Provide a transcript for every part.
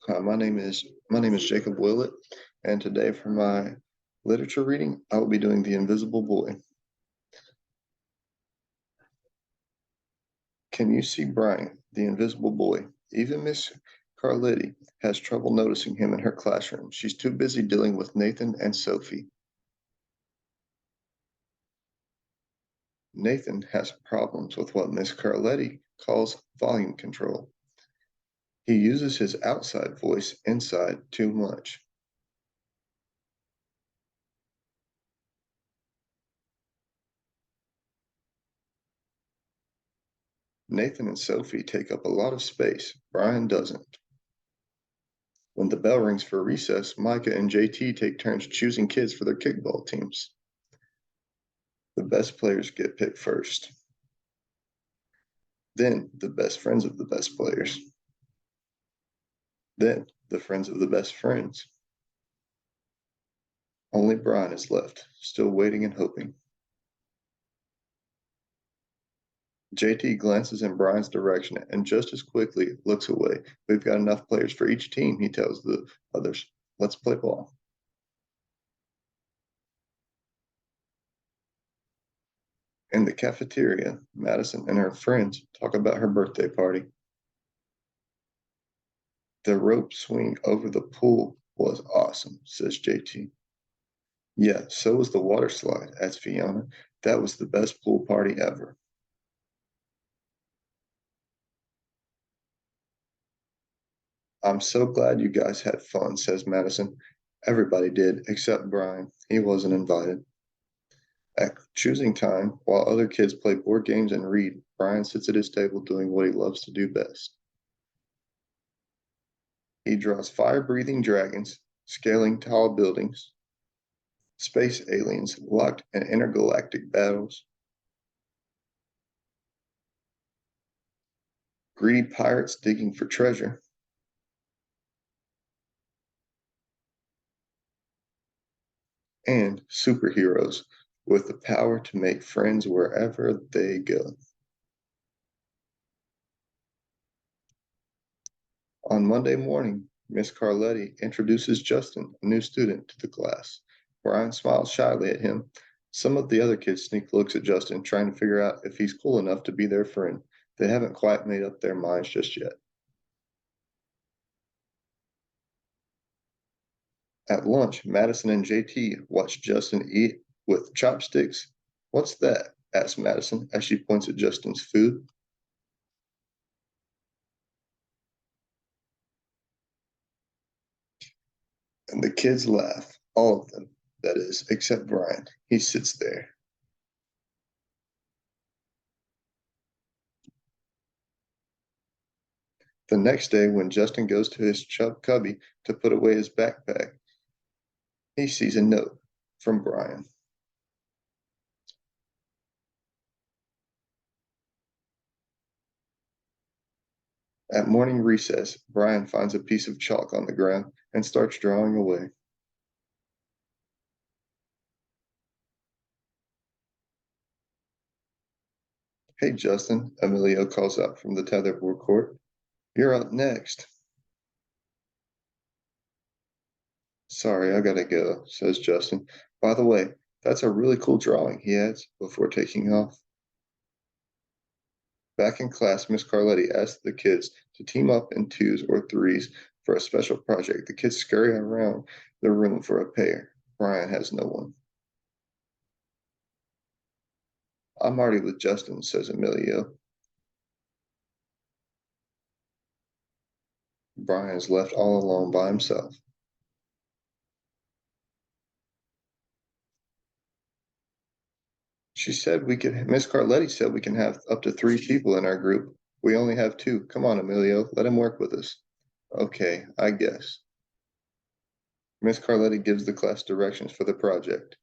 Hi, my name is Jacob Willett, and today for my literature reading, I will be doing The Invisible Boy. Can you see Brian, the invisible boy? Even Miss Carletti has trouble noticing him in her classroom. She's too busy dealing with Nathan and Sophie. Nathan has problems with what Miss Carletti calls volume control. He uses his outside voice inside too much. Nathan and Sophie take up a lot of space. Brian doesn't. When the bell rings for recess, Micah and JT take turns choosing kids for their kickball teams. The best players get picked first. Then the best friends of the best players. Then the friends of the best friends. Only Brian is left, still waiting and hoping. JT glances in Brian's direction and just as quickly looks away. We've got enough players for each team, he tells the others. Let's play ball. In the cafeteria, Madison and her friends talk about her birthday party. The rope swing over the pool was awesome, says JT. Yeah, so was the water slide, adds Fiona. That was the best pool party ever. I'm so glad you guys had fun, says Madison. Everybody did, except Brian. He wasn't invited. At choosing time, while other kids play board games and read, Brian sits at his table doing what he loves to do best. He draws fire-breathing dragons, scaling tall buildings, space aliens locked in intergalactic battles, greedy pirates digging for treasure, and superheroes with the power to make friends wherever they go. On Monday morning, Miss Carletti introduces Justin, a new student, to the class. Brian smiles shyly at him. Some of the other kids sneak looks at Justin, trying to figure out if he's cool enough to be their friend. They haven't quite made up their minds just yet. At lunch, Madison and JT watch Justin eat with chopsticks. What's that? Asks Madison as she points at Justin's food. And the kids laugh. All of them, that is, except Brian. He sits there. The next day, when Justin goes to his cubby to put away his backpack, he sees a note from Brian. At morning recess, Brian finds a piece of chalk on the ground and starts drawing away. Hey, Justin, Emilio calls out from the tetherball court. You're up next. Sorry, I gotta go, says Justin. By the way, that's a really cool drawing, he adds before taking off. Back in class, Miss Carletti asks the kids to team up in twos or threes for a special project. The kids scurry around the room for a pair. Brian has no one. I'm already with Justin, says Emilio. Brian is left all alone by himself. Miss Carletti said we can have up to three people in our group. We only have two. Come on, Emilio, let him work with us. Okay, I guess. Miss Carletti gives the class directions for the project.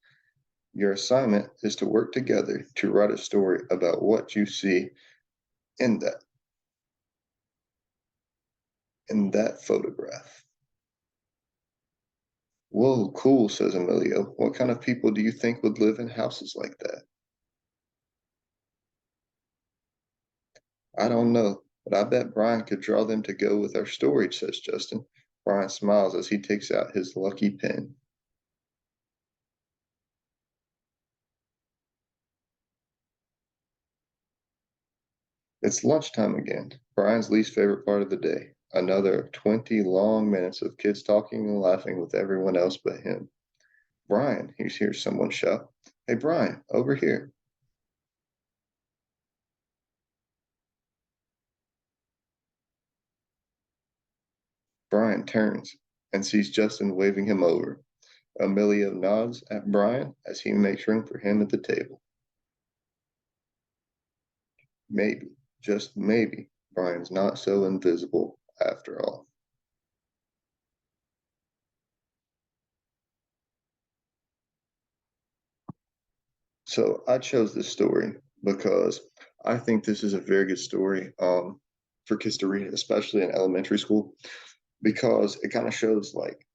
Your assignment is to work together to write a story about what you see in that photograph. Whoa, cool, says Emilio. What kind of people do you think would live in houses like that? I don't know, but I bet Brian could draw them to go with our story, says Justin. Brian smiles as he takes out his lucky pen. It's lunchtime again, Brian's least favorite part of the day. Another 20 long minutes of kids talking and laughing with everyone else but him. Brian, he hears someone shout. Hey, Brian, over here. Brian turns and sees Justin waving him over. Emilio nods at Brian as he makes room for him at the table. Maybe, just maybe, Brian's not so invisible after all. So I chose this story because I think this is a very good story for kids to read, especially in elementary school, because it kind of shows like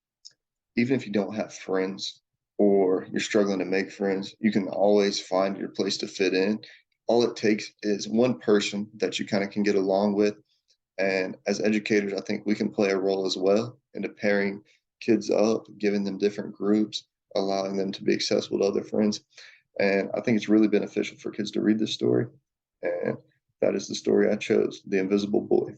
even if you don't have friends or you're struggling to make friends, you can always find your place to fit in. All it takes is one person that you kind of can get along with. And as educators, I think we can play a role as well into pairing kids up, giving them different groups, allowing them to be accessible to other friends. And I think it's really beneficial for kids to read this story. And that is the story I chose, The Invisible Boy.